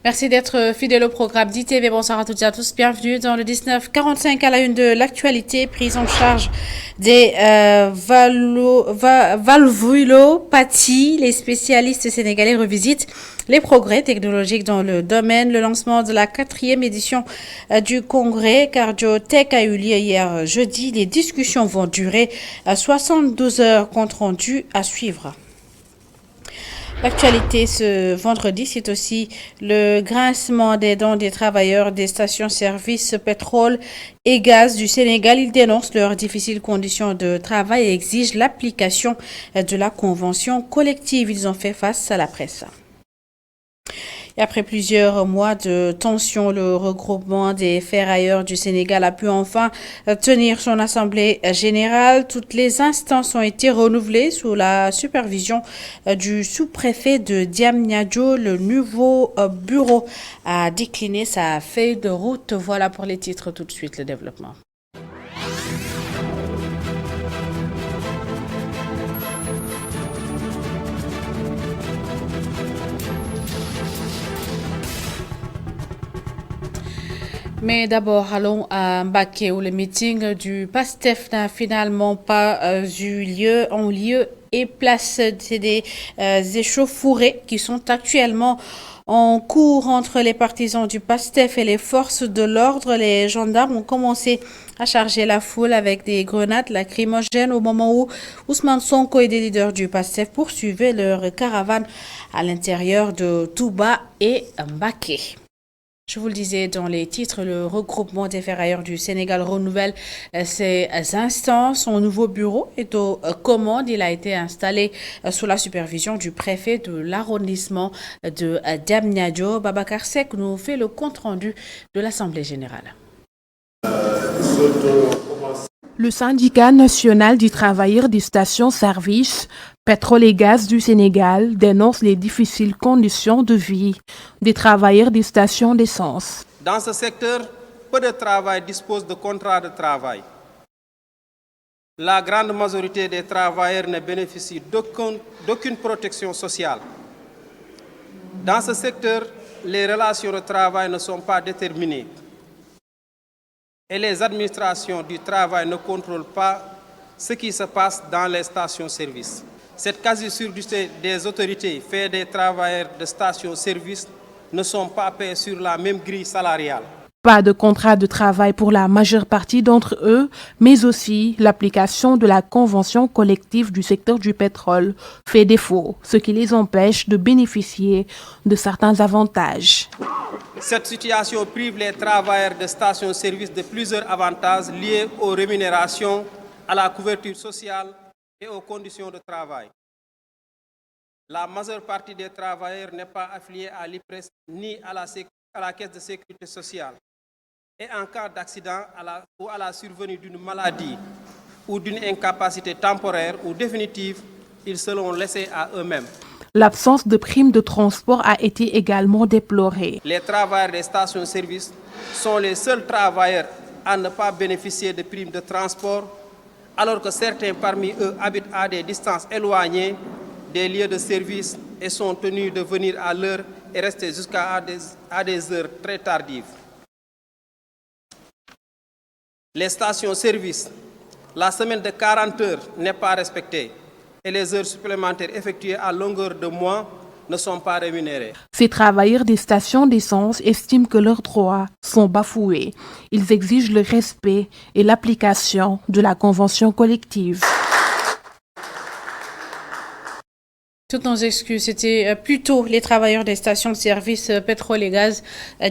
Merci d'être fidèle au programme d'ITV. Bonsoir à toutes et à tous. Bienvenue dans le 1945 à la une de l'actualité. Prise en charge des valvulopathies. Les spécialistes sénégalais revisitent les progrès technologiques dans le domaine. Le lancement de la 4e édition du congrès Cardiotech a eu lieu hier jeudi. Les discussions vont durer 72 heures. Compte rendu à suivre. L'actualité ce vendredi, c'est aussi le grincement des dents des travailleurs des stations-service pétrole et gaz du Sénégal. Ils dénoncent leurs difficiles conditions de travail et exigent l'application de la convention collective. Ils ont fait face à la presse. Et après plusieurs mois de tension, le regroupement des ferrailleurs du Sénégal a pu enfin tenir son assemblée générale. Toutes les instances ont été renouvelées sous la supervision du sous-préfet de Diamniadio. Le nouveau bureau a décliné sa feuille de route. Voilà pour les titres. Tout de suite, le développement. Mais d'abord, allons à Mbaké où le meeting du PASTEF n'a finalement pas eu lieu en lieu et place des échauffourées qui sont actuellement en cours entre les partisans du PASTEF et les forces de l'ordre. Les gendarmes ont commencé à charger la foule avec des grenades lacrymogènes au moment où Ousmane Sonko et des leaders du PASTEF poursuivaient leur caravane à l'intérieur de Touba et Mbaké. Je vous le disais dans les titres, le regroupement des ferrailleurs du Sénégal renouvelle ses instances. Son nouveau bureau est aux commandes. Il a été installé sous la supervision du préfet de l'arrondissement de Diamniadio. Babacar Seck nous fait le compte-rendu de l'Assemblée générale. Le syndicat national des travailleurs des stations-service pétrole et gaz du Sénégal dénonce les difficiles conditions de vie des travailleurs des stations d'essence. Dans ce secteur, peu de travail dispose de contrats de travail. La grande majorité des travailleurs ne bénéficient d'aucune protection sociale. Dans ce secteur, les relations de travail ne sont pas déterminées. Et les administrations du travail ne contrôlent pas ce qui se passe dans les stations-service. Cette quasi-surdité des autorités fait des travailleurs de stations-service ne sont pas payés sur la même grille salariale. Pas de contrat de travail pour la majeure partie d'entre eux, mais aussi l'application de la convention collective du secteur du pétrole fait défaut, ce qui les empêche de bénéficier de certains avantages. Cette situation prive les travailleurs de stations-service de plusieurs avantages liés aux rémunérations, à la couverture sociale et aux conditions de travail. La majeure partie des travailleurs n'est pas affiliée à l'IPRES ni à la Caisse de sécurité sociale. Et en cas d'accident ou à la survenue d'une maladie ou d'une incapacité temporaire ou définitive, ils seront laissés à eux-mêmes. L'absence de primes de transport a été également déplorée. Les travailleurs des stations-service sont les seuls travailleurs à ne pas bénéficier de primes de transport, alors que certains parmi eux habitent à des distances éloignées des lieux de service et sont tenus de venir à l'heure et rester jusqu'à des heures très tardives. Les stations-service, la semaine de 40 heures n'est pas respectée et les heures supplémentaires effectuées à longueur de mois ne sont pas rémunérées. Ces travailleurs des stations d'essence estiment que leurs droits sont bafoués. Ils exigent le respect et l'application de la convention collective. Toutes nos excuses, c'était plutôt les travailleurs des stations de service pétrole et gaz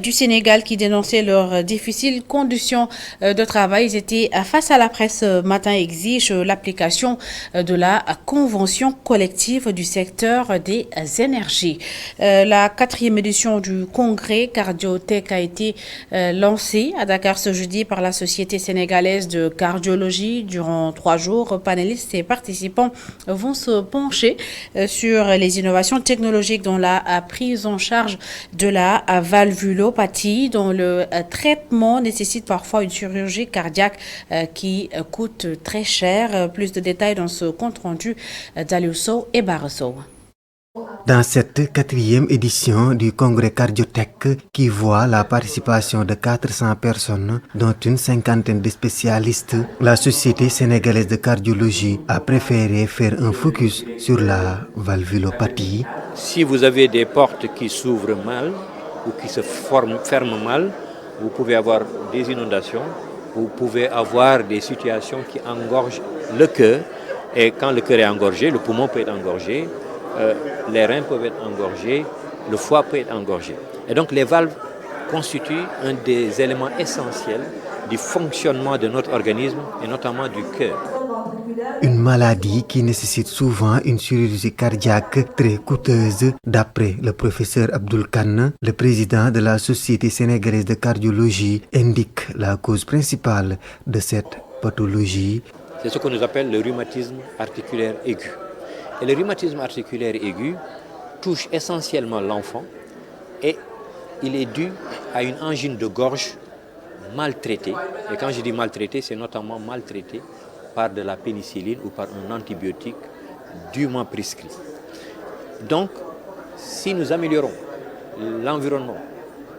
du Sénégal qui dénonçaient leurs difficiles conditions de travail. Ils étaient face à la presse ce matin et exigent l'application de la convention collective du secteur des énergies. La 4e édition du congrès Cardiotech a été lancée à Dakar ce jeudi par la Société sénégalaise de cardiologie. Durant 3 jours, panélistes et participants vont se pencher sur les innovations technologiques dans la prise en charge de la valvulopathie, dont le traitement nécessite parfois une chirurgie cardiaque qui coûte très cher. Plus de détails dans ce compte rendu d'Aliou Sow et Barresso. Dans cette quatrième édition du congrès Cardiotech qui voit la participation de 400 personnes, dont une cinquantaine de spécialistes, la Société sénégalaise de cardiologie a préféré faire un focus sur la valvulopathie. Si vous avez des portes qui s'ouvrent mal ou qui se ferment mal, vous pouvez avoir des inondations, vous pouvez avoir des situations qui engorgent le cœur. Et quand le cœur est engorgé, le poumon peut être engorgé, les reins peuvent être engorgés, le foie peut être engorgé. Et donc les valves constituent un des éléments essentiels du fonctionnement de notre organisme et notamment du cœur. Une maladie qui nécessite souvent une chirurgie cardiaque très coûteuse, d'après le professeur Abdoul Kane, le président de la Société sénégalaise de cardiologie, indique la cause principale de cette pathologie. C'est ce que nous appelle le rhumatisme articulaire aigu. Et le rhumatisme articulaire aigu touche essentiellement l'enfant et il est dû à une angine de gorge maltraitée. Et quand je dis maltraitée, c'est notamment maltraité par de la pénicilline ou par un antibiotique dûment prescrit. Donc, si nous améliorons l'environnement,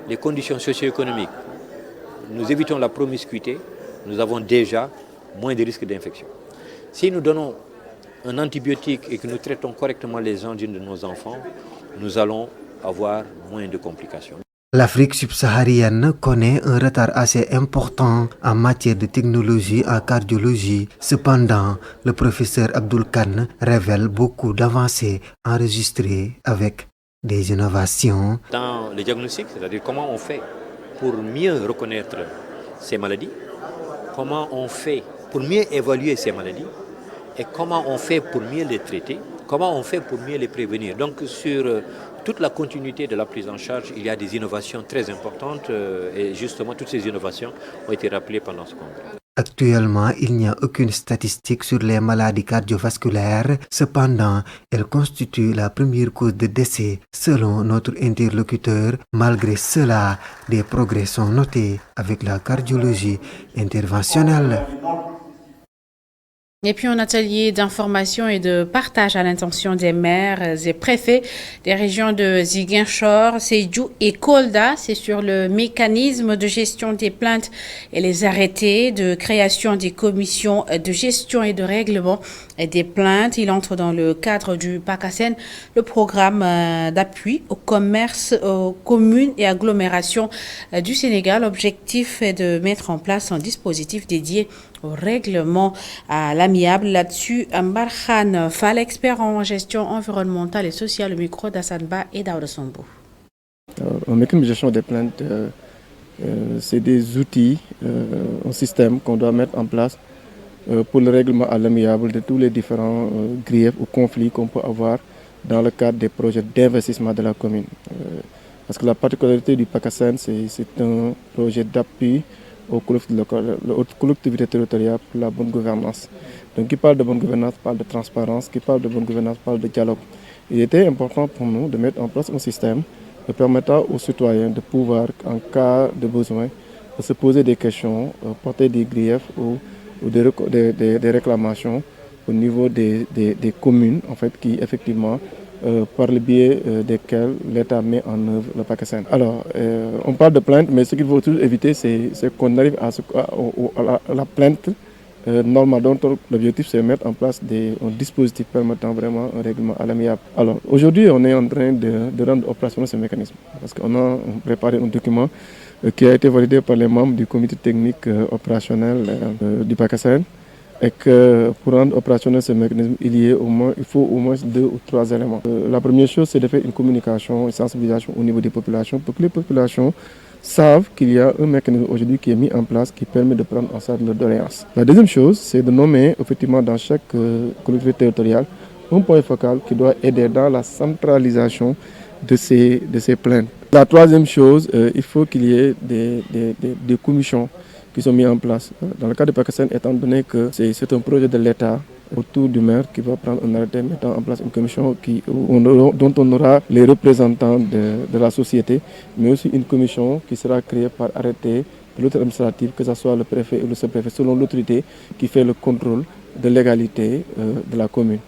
les conditions socio-économiques, nous évitons la promiscuité, nous avons déjà moins de risques d'infection. Si nous donnons un antibiotique et que nous traitons correctement les angines de nos enfants, nous allons avoir moins de complications. L'Afrique subsaharienne connaît un retard assez important en matière de technologie en cardiologie. Cependant, le professeur Abdoul Kane révèle beaucoup d'avancées enregistrées avec des innovations. Dans le diagnostic, c'est-à-dire comment on fait pour mieux reconnaître ces maladies, comment on fait pour mieux évaluer ces maladies et comment on fait pour mieux les traiter, comment on fait pour mieux les prévenir. Donc sur toute la continuité de la prise en charge, il y a des innovations très importantes et justement toutes ces innovations ont été rappelées pendant ce congrès. Actuellement, il n'y a aucune statistique sur les maladies cardiovasculaires. Cependant, elles constituent la première cause de décès selon notre interlocuteur. Malgré cela, des progrès sont notés avec la cardiologie interventionnelle. Et puis un atelier d'information et de partage à l'intention des maires et préfets des régions de Ziguinchor, Sédhiou et Kolda. C'est sur le mécanisme de gestion des plaintes et les arrêtés de création des commissions de gestion et de règlement des plaintes. Il entre dans le cadre du PACASEN, le programme d'appui au commerce, aux communes et agglomérations du Sénégal. L'objectif est de mettre en place un dispositif dédié au règlement à l'amiable. Là-dessus, Mbarkhane Fall, expert en gestion environnementale et sociale, au micro d'Assane Ba et Daouda Sombo. Un mécanisme de gestion des plaintes, c'est des outils, un système qu'on doit mettre en place pour le règlement à l'amiable de tous les différents griefs ou conflits qu'on peut avoir dans le cadre des projets d'investissement de la commune. Parce que la particularité du PACASEN, c'est un projet d'appui aux collectivités territoriales pour la bonne gouvernance. Donc qui parle de bonne gouvernance parle de transparence, qui parle de bonne gouvernance parle de dialogue. Il était important pour nous de mettre en place un système permettant aux citoyens de pouvoir, en cas de besoin, de se poser des questions, porter des griefs ou des réclamations au niveau des communes en fait, qui effectivement par le biais desquels l'État met en œuvre le PACASEN. Alors, on parle de plainte, mais ce qu'il faut toujours éviter, c'est qu'on arrive à la plainte normale, dont l'objectif c'est de mettre en place un dispositif permettant vraiment un règlement à l'amiable. Alors, aujourd'hui, on est en train de rendre opérationnel ce mécanisme, parce qu'on a préparé un document qui a été validé par les membres du comité technique opérationnel du PACASEN. Et que pour rendre opérationnel ce mécanisme, il faut au moins 2 ou 3 éléments. La première chose, c'est de faire une communication, une sensibilisation au niveau des populations pour que les populations savent qu'il y a un mécanisme aujourd'hui qui est mis en place qui permet de prendre en charge leurs doléances. La deuxième chose, c'est de nommer effectivement dans chaque collectivité territoriale un point focal qui doit aider dans la centralisation de ces plaintes. La troisième chose, il faut qu'il y ait des commissions qui sont mis en place. Dans le cas de PACASEN, étant donné que c'est un projet de l'État autour du maire qui va prendre un arrêté mettant en place une commission dont on aura les représentants de la société, mais aussi une commission qui sera créée par arrêté de l'autorité administrative, que ce soit le préfet ou le sous-préfet, selon l'autorité qui fait le contrôle de légalité de la commune.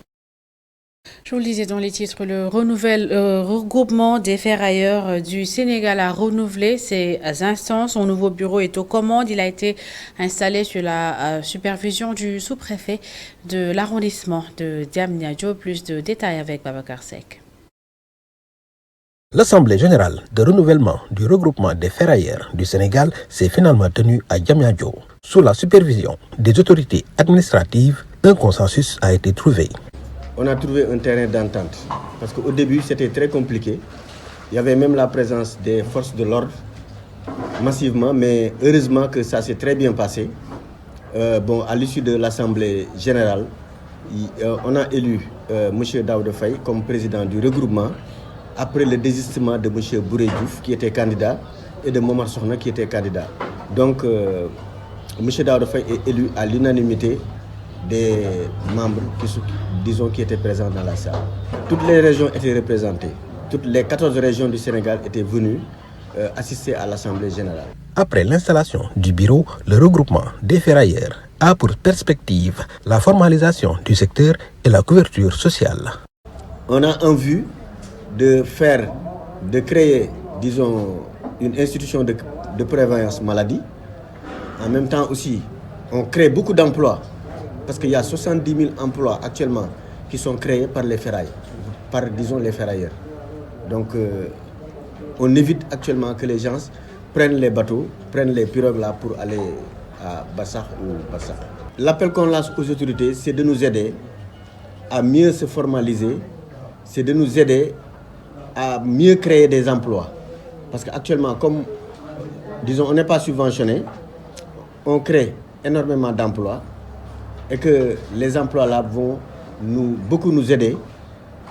Je vous le disais dans les titres, le regroupement des ferrailleurs du Sénégal a renouvelé ses instances. Son nouveau bureau est aux commandes. Il a été installé sous la supervision du sous-préfet de l'arrondissement de Diamniadio. Plus de détails avec Babacar Seck. L'Assemblée générale de renouvellement du regroupement des ferrailleurs du Sénégal s'est finalement tenue à Diamniadio. Sous la supervision des autorités administratives, un consensus a été trouvé. On a trouvé un terrain d'entente parce qu'au début c'était très compliqué. Il y avait même la présence des forces de l'ordre massivement, mais heureusement que ça s'est très bien passé. À l'issue de l'Assemblée générale, on a élu M. Daouda Faye comme président du regroupement après le désistement de M. Bouré Diouf qui était candidat et de Momar Sokhna qui était candidat. Donc M. Daouda Faye est élu à l'unanimité des membres qui étaient présents dans la salle. Toutes les régions étaient représentées. Toutes les 14 régions du Sénégal étaient venues assister à l'Assemblée générale. Après l'installation du bureau, le regroupement des ferrailleurs a pour perspective la formalisation du secteur et la couverture sociale. On a en vue de créer, une institution de prévoyance maladie. En même temps aussi, on crée beaucoup d'emplois. Parce qu'il y a 70 000 emplois actuellement qui sont créés par les ferrailleurs, les ferrailleurs. Donc, on évite actuellement que les gens prennent les bateaux, prennent les pirogues là pour aller à Bassakh ou Bassakh. L'appel qu'on lance aux autorités, c'est de nous aider à mieux se formaliser, c'est de nous aider à mieux créer des emplois. Parce qu'actuellement, comme, on n'est pas subventionné, on crée énormément d'emplois. Et que les emplois là vont beaucoup nous aider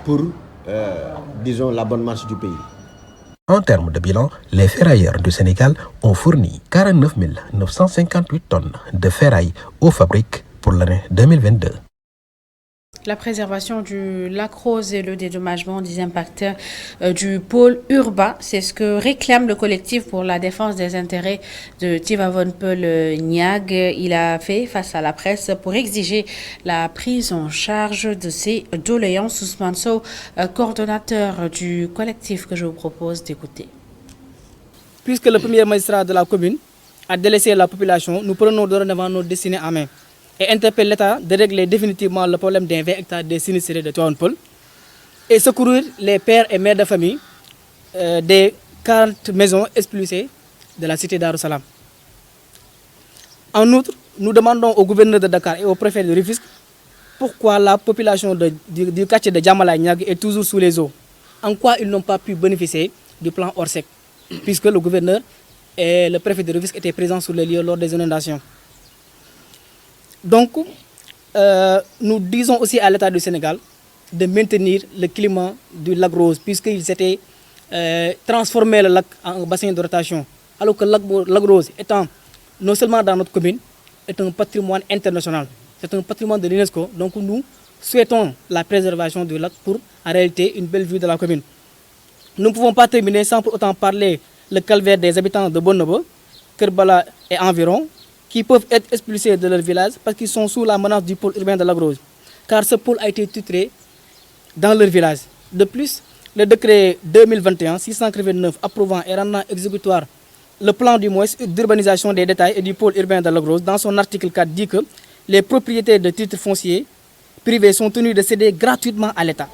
pour, la bonne marche du pays. En termes de bilan, les ferrailleurs du Sénégal ont fourni 49 958 tonnes de ferraille aux fabriques pour l'année 2022. La préservation du lac Rose et le dédommagement des impacts du pôle urbain, c'est ce que réclame le collectif pour la défense des intérêts de Tivavone Peul Niag. Il a fait face à la presse pour exiger la prise en charge de ces doléances. Ousmane Sow, coordonnateur du collectif que je vous propose d'écouter. Puisque le premier magistrat de la commune a délaissé la population, nous prenons dorénavant nos destinées en main et interpelle l'État de régler définitivement le problème des 20 hectares des sinistrés de Tivavone Peul et secourir les pères et mères de famille des 40 maisons expulsées de la cité d'Arussalam. En outre, nous demandons au gouverneur de Dakar et au préfet de Rufisque pourquoi la population du quartier de Djamala Niag est toujours sous les eaux. En quoi ils n'ont pas pu bénéficier du plan Orsec, puisque le gouverneur et le préfet de Rufisque étaient présents sur les lieux lors des inondations. Donc, nous disons aussi à l'État du Sénégal de maintenir le climat du lac Rose, puisqu'ils s'étaient transformé le lac en bassin de rotation. Alors que le lac Rose, étant non seulement dans notre commune, est un patrimoine international. C'est un patrimoine de l'UNESCO. Donc nous souhaitons la préservation du lac pour, en réalité, une belle vue de la commune. Nous ne pouvons pas terminer sans pour autant parler le calvaire des habitants de Bonobo, Kerbala et environ, qui peuvent être expulsés de leur village parce qu'ils sont sous la menace du pôle urbain de Lac Rose. Car ce pôle a été tutré dans leur village. De plus, le décret 2021-689 approuvant et rendant exécutoire le plan du moins d'urbanisation des détails et du pôle urbain de Lac Rose, dans son article 4, dit que les propriétaires de titres fonciers privés sont tenus de céder gratuitement à l'État.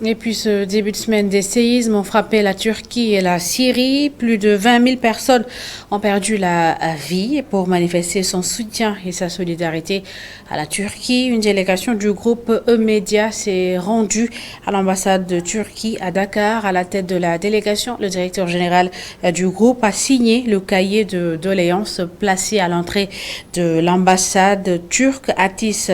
Et puis ce début de semaine, des séismes ont frappé la Turquie et la Syrie. Plus de 20 000 personnes ont perdu la vie. Pour manifester son soutien et sa solidarité à la Turquie, une délégation du groupe E-Media s'est rendue à l'ambassade de Turquie à Dakar. À la tête de la délégation, le directeur général du groupe a signé le cahier de doléances placé à l'entrée de l'ambassade turque. Atis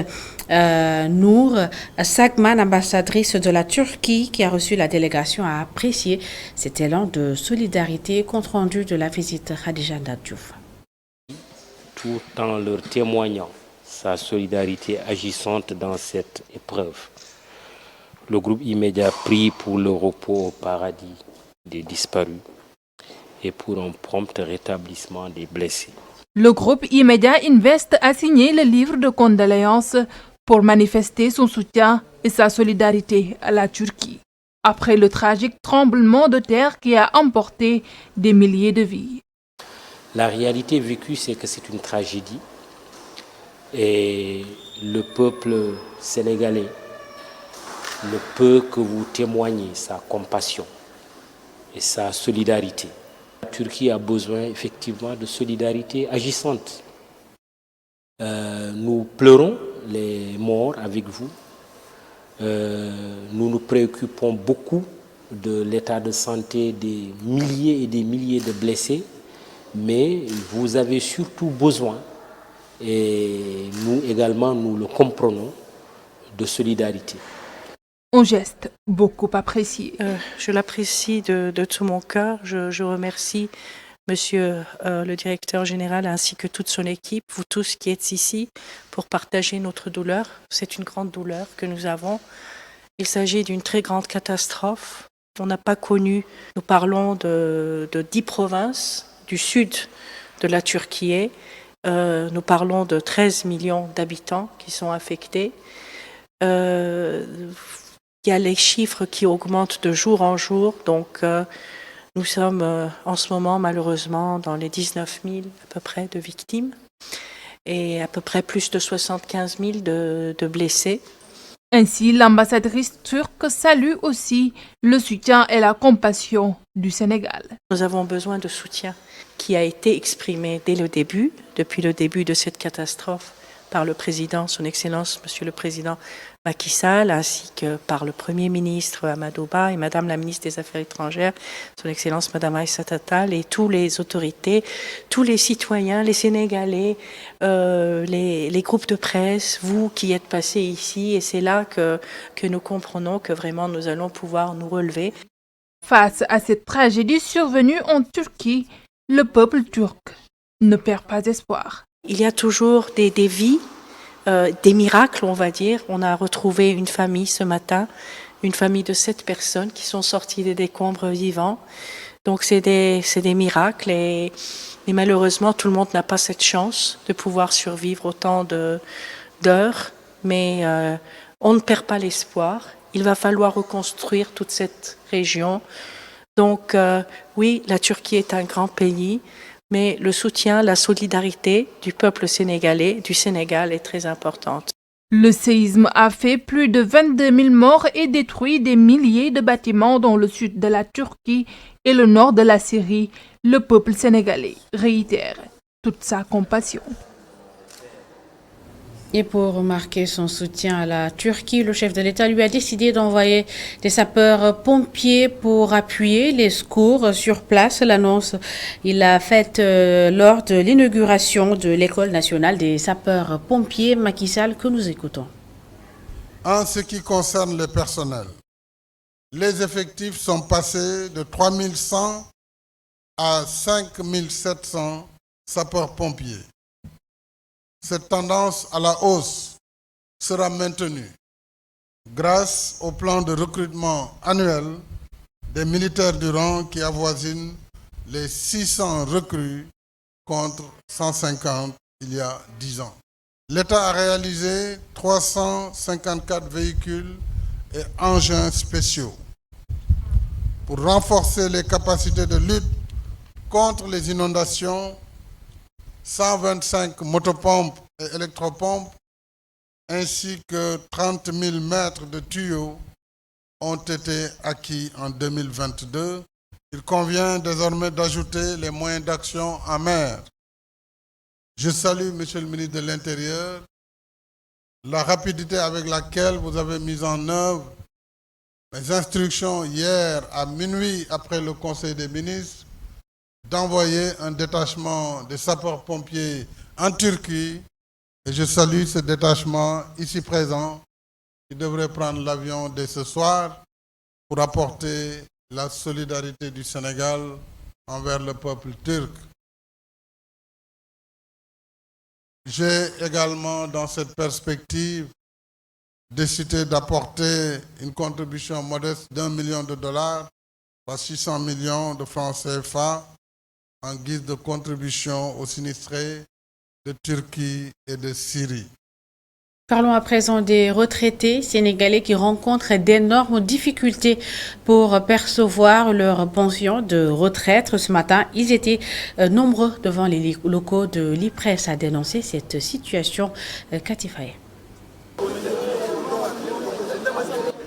Nour Sagman, ambassadrice de la Turquie qui a reçu la délégation, a apprécié cet élan de solidarité compte rendu de la visite Khadija Diouf. Tout en leur témoignant sa solidarité agissante dans cette épreuve, le groupe immédiat prie pour le repos au paradis des disparus et pour un prompt rétablissement des blessés. Le groupe immédiat Invest a signé le livre de condoléances pour manifester son soutien et sa solidarité à la Turquie, après le tragique tremblement de terre qui a emporté des milliers de vies. La réalité vécue, c'est que c'est une tragédie et le peuple sénégalais ne peut que vous témoigner sa compassion et sa solidarité. La Turquie a besoin effectivement de solidarité agissante. Nous pleurons les morts avec vous. Nous nous préoccupons beaucoup de l'état de santé des milliers et des milliers de blessés, mais vous avez surtout besoin, et nous également nous le comprenons, de solidarité. Un geste beaucoup apprécié. Je l'apprécie de tout mon cœur. Je remercie Monsieur le directeur général ainsi que toute son équipe, vous tous qui êtes ici pour partager notre douleur. C'est une grande douleur que nous avons. Il s'agit d'une très grande catastrophe. On n'a pas connu, nous parlons de 10 provinces du sud de la Turquie. Nous parlons de 13 millions d'habitants qui sont affectés. Il y a les chiffres qui augmentent de jour en jour, donc nous sommes en ce moment malheureusement dans les 19 000 à peu près de victimes et à peu près plus de 75 000 de blessés. Ainsi, l'ambassadrice turque salue aussi le soutien et la compassion du Sénégal. Nous avons besoin de soutien qui a été exprimé dès le début, depuis le début de cette catastrophe, par le président, son Excellence, Monsieur le Président Macky Sall, ainsi que par le Premier ministre Amadou Ba et Madame la Ministre des Affaires étrangères, son Excellence Madame Aïssata Tall, et toutes les autorités, tous les citoyens, les Sénégalais, les groupes de presse, vous qui êtes passés ici, et c'est là que nous comprenons que vraiment nous allons pouvoir nous relever. Face à cette tragédie survenue en Turquie, le peuple turc ne perd pas espoir. Il y a toujours des vies, des miracles, on va dire. On a retrouvé une famille ce matin, une famille de 7 personnes qui sont sorties des décombres vivants. Donc c'est des miracles et malheureusement tout le monde n'a pas cette chance de pouvoir survivre autant d'heures. Mais on ne perd pas l'espoir. Il va falloir reconstruire toute cette région. Donc oui, la Turquie est un grand pays. Mais le soutien, la solidarité du peuple sénégalais, du Sénégal est très importante. Le séisme a fait plus de 22 000 morts et détruit des milliers de bâtiments dans le sud de la Turquie et le nord de la Syrie. Le peuple sénégalais réitère toute sa compassion. Et pour marquer son soutien à la Turquie, le chef de l'État lui a décidé d'envoyer des sapeurs-pompiers pour appuyer les secours sur place. L'annonce, il l'a faite lors de l'inauguration de l'École nationale des sapeurs-pompiers Macky Sall, que nous écoutons. En ce qui concerne le personnel, les effectifs sont passés de 3 100 à 5 700 sapeurs-pompiers. Cette tendance à la hausse sera maintenue grâce au plan de recrutement annuel des militaires du rang qui avoisine les 600 recrues contre 150 il y a 10 ans. L'État a réalisé 354 véhicules et engins spéciaux pour renforcer les capacités de lutte contre les inondations. 125 motopompes et électropompes ainsi que 30 000 mètres de tuyaux ont été acquis en 2022. Il convient désormais d'ajouter les moyens d'action en mer. Je salue, Monsieur le ministre de l'Intérieur, la rapidité avec laquelle vous avez mis en œuvre mes instructions hier à minuit après le Conseil des ministres d'envoyer un détachement de sapeurs-pompiers en Turquie. Et je salue ce détachement ici présent qui devrait prendre l'avion dès ce soir pour apporter la solidarité du Sénégal envers le peuple turc. J'ai également, dans cette perspective, décidé d'apporter une contribution modeste d'$1 million, soit 600 millions de francs CFA, en guise de contribution aux sinistrés de Turquie et de Syrie. Parlons à présent des retraités sénégalais qui rencontrent d'énormes difficultés pour percevoir leur pension de retraite. Ce matin, ils étaient nombreux devant les locaux de l'IPRES à dénoncer cette situation. Katifaye.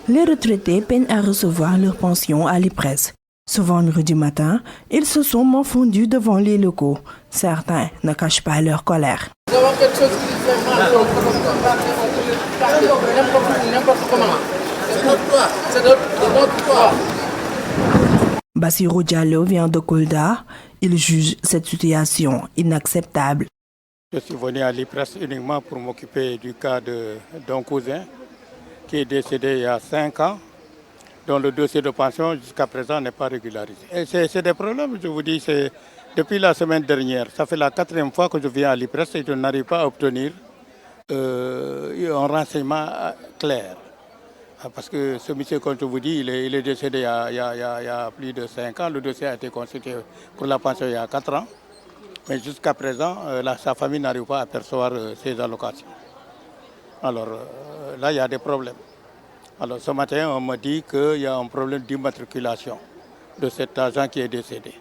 Les retraités peinent à recevoir leur pension à l'IPRES. Ce vendredi matin, ils se sont morfondus devant les locaux. Certains ne cachent pas leur colère. Nous avons quelque chose qui fait mal. N'importe comment. C'est notre droit. C'est notre droit. Bassirou Diallo vient de Kolda. Il juge cette situation inacceptable. Je suis venu à l'IPRES uniquement pour m'occuper du cas d'un cousin qui est décédé il y a 5 ans, dont le dossier de pension jusqu'à présent n'est pas régularisé. Et c'est des problèmes, je vous dis, c'est depuis la semaine dernière. Ça fait la 4e fois que je viens à l'IPRES et je n'arrive pas à obtenir un renseignement clair. Parce que ce monsieur, comme je vous dis, il est décédé il y a plus de 5 ans. Le dossier a été constitué pour la pension il y a 4 ans. Mais jusqu'à présent, sa famille n'arrive pas à percevoir ses allocations. Alors là, il y a des problèmes. Alors ce matin, on m'a dit qu'il y a un problème d'immatriculation de cet agent qui est décédé.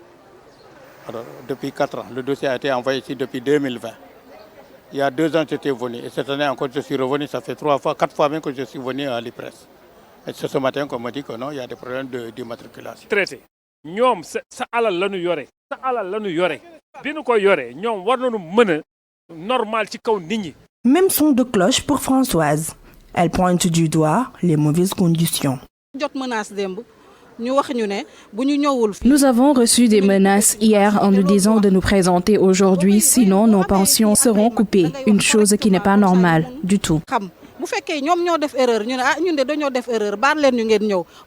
Alors, depuis 4 ans, le dossier a été envoyé ici depuis 2020. Il y a 2 ans, j'étais venu. Et cette année encore, je suis revenu. Ça fait 4 fois même que je suis venu à l'IPRES. Et c'est ce matin qu'on m'a dit que non, il y a des problèmes d'immatriculation. Traité. Ñom sa alal lañu yoré. Sa alal lañu yoré. Binu ko yoré, ñom war nañu mëna normal ci kaw nit ñi. Même son de cloche pour Françoise. Elle pointe du doigt les mauvaises conditions. Nous avons reçu des menaces hier en nous disant de nous présenter aujourd'hui, sinon nos pensions seront coupées. Une chose qui n'est pas normale du tout.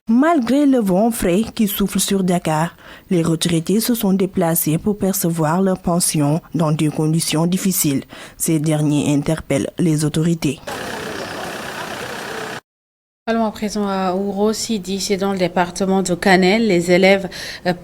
Malgré le vent frais qui souffle sur Dakar, les retraités se sont déplacés pour percevoir leur pension dans des conditions difficiles. Ces derniers interpellent les autorités. Allons à présent à Ouro Sidi, c'est dans le département de Kanel. Les élèves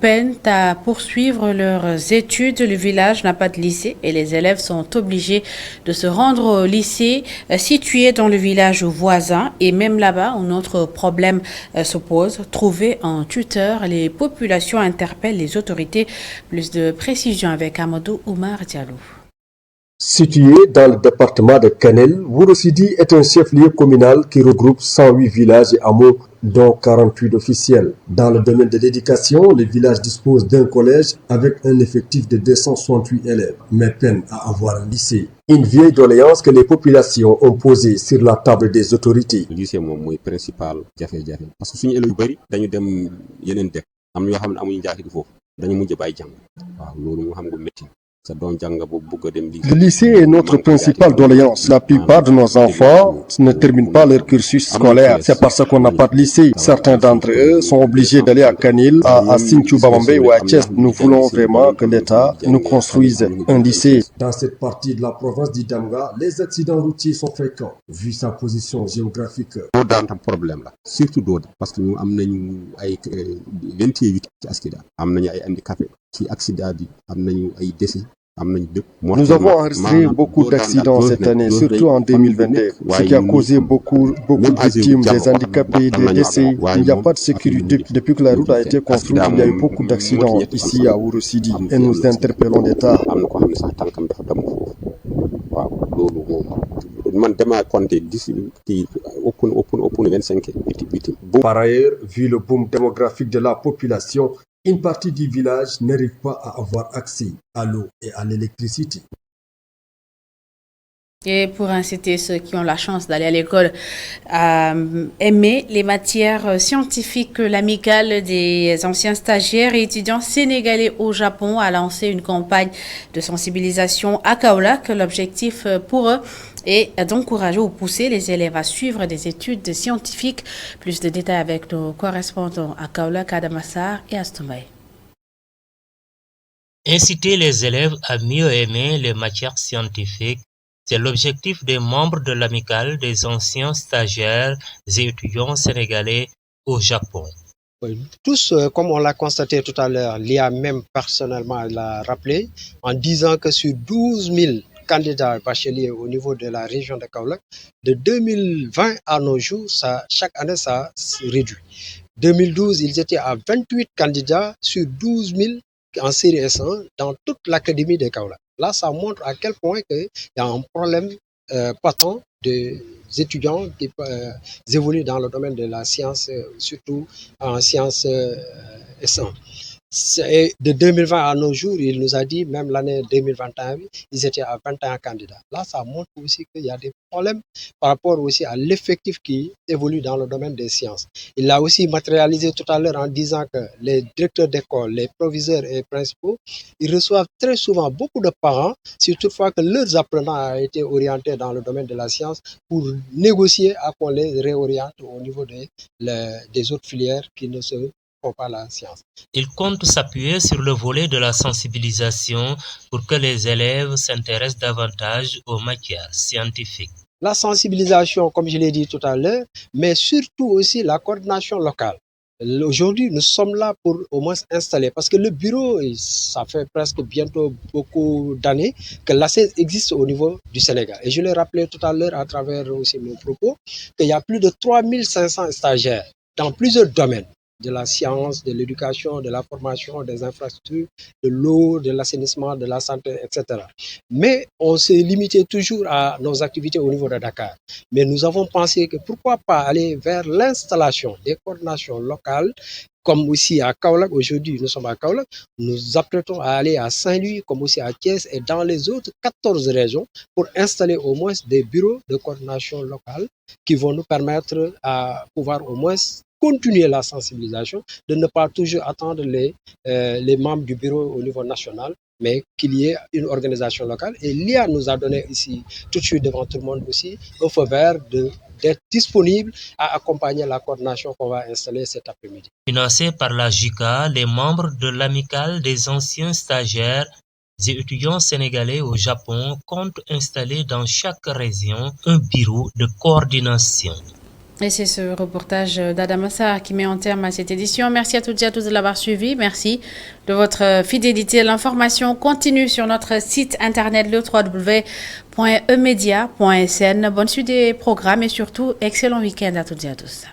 peinent à poursuivre leurs études. Le village n'a pas de lycée et les élèves sont obligés de se rendre au lycée situé dans le village voisin. Et même là-bas, un autre problème se pose. Trouver un tuteur. Les populations interpellent les autorités. Plus de précision avec Amadou Oumar Diallo. Situé dans le département de Kanel, Ouro Sidi est un chef-lieu communal qui regroupe 108 villages et hameaux, dont 48 officiels. Dans le domaine de l'éducation, le village dispose d'un collège avec un effectif de 268 élèves, mais peine à avoir un lycée. Une vieille doléance que les populations ont posée sur la table des autorités. Le lycée est principal, parce que si nous avons dañu dem yeneen dëkk am ñoo xam ne amuñu njaaxi foofu dañu mujj bàyyi jàng waaw loolu moo xam nga métti. Le lycée est notre principale doléance. La plupart de nos enfants ne terminent pas leur cursus scolaire. C'est parce qu'on n'a pas de lycée. Certains d'entre eux sont obligés d'aller à Kanil, à Sinthiou Bamambé ou à Thiès. Nous voulons vraiment que l'État nous construise un lycée. Dans cette partie de la province d'Idamga, les accidents routiers sont fréquents, vu sa position géographique. Dans un problème là, surtout d'autres, parce que nous avons 28 accidents, nous avons des handicapés, qui accidents, nous avons des décès. Nous avons enregistré beaucoup d'accidents cette année, surtout en 2022, ce qui a causé beaucoup de victimes, des handicapés, des décès. Il n'y a pas de sécurité. Depuis que la route a été construite, il y a eu beaucoup d'accidents ici à Ouro Sidi et nous interpellons l'État. Par ailleurs, vu le boom démographique de la population, une partie du village n'arrive pas à avoir accès à l'eau et à l'électricité. Et pour inciter ceux qui ont la chance d'aller à l'école à aimer les matières scientifiques, l'amicale des anciens stagiaires et étudiants sénégalais au Japon a lancé une campagne de sensibilisation à Kaolack. L'objectif pour eux est d'encourager ou pousser les élèves à suivre des études scientifiques. Plus de détails avec nos correspondants à Kaolack, Adamassar et Astombaye. Inciter les élèves à mieux aimer les matières scientifiques, c'est l'objectif des membres de l'amicale des anciens stagiaires et étudiants sénégalais au Japon. Tous, comme on l'a constaté tout à l'heure, l'IA même personnellement l'a rappelé, en disant que sur 12 000 candidats bacheliers au niveau de la région de Kaolack. De 2020 à nos jours, chaque année, ça se réduit. 2012, ils étaient à 28 candidats sur 12 000 en série S1 dans toute l'académie de Kaolack. Là, ça montre à quel point il y a un problème patent des étudiants qui évoluent dans le domaine de la science, surtout en sciences S1. Et de 2020 à nos jours, il nous a dit, même l'année 2021, ils étaient à 21 candidats. Là, ça montre aussi qu'il y a des problèmes par rapport aussi à l'effectif qui évolue dans le domaine des sciences. Il l'a aussi matérialisé tout à l'heure en disant que les directeurs d'école, les proviseurs et principaux, ils reçoivent très souvent beaucoup de parents, si toutefois que leurs apprenants ont été orientés dans le domaine de la science pour négocier à qu'on les réoriente au niveau des autres filières qui ne se pas la science. Il compte s'appuyer sur le volet de la sensibilisation pour que les élèves s'intéressent davantage aux matières scientifiques. La sensibilisation, comme je l'ai dit tout à l'heure, mais surtout aussi la coordination locale. Aujourd'hui, nous sommes là pour au moins installer, parce que le bureau, ça fait presque bientôt beaucoup d'années que l'ACES existe au niveau du Sénégal. Et je l'ai rappelé tout à l'heure à travers aussi mes propos, qu'il y a plus de 3500 stagiaires dans plusieurs domaines, de la science, de l'éducation, de la formation, des infrastructures, de l'eau, de l'assainissement, de la santé, etc. Mais on s'est limité toujours à nos activités au niveau de Dakar. Mais nous avons pensé que pourquoi pas aller vers l'installation des coordinations locales, comme aussi à Kaolack. Aujourd'hui, nous sommes à Kaolack. Nous apprêtons à aller à Saint-Louis, comme aussi à Thiès et dans les autres 14 régions pour installer au moins des bureaux de coordination locale qui vont nous permettre à pouvoir au moins continuer la sensibilisation, de ne pas toujours attendre les membres du bureau au niveau national, mais qu'il y ait une organisation locale. Et l'IA nous a donné ici, tout de suite devant tout le monde aussi, un feu vert d'être disponible à accompagner la coordination qu'on va installer cet après-midi. Financé par la JICA, les membres de l'amicale des anciens stagiaires et étudiants sénégalais au Japon comptent installer dans chaque région un bureau de coordination. Et c'est ce reportage d'Adama Sarr qui met en terme à cette édition. Merci à toutes et à tous de l'avoir suivi. Merci de votre fidélité. L'information continue sur notre site internet le www.emedia.sn. Bonne suite des programmes et surtout, excellent week-end à toutes et à tous.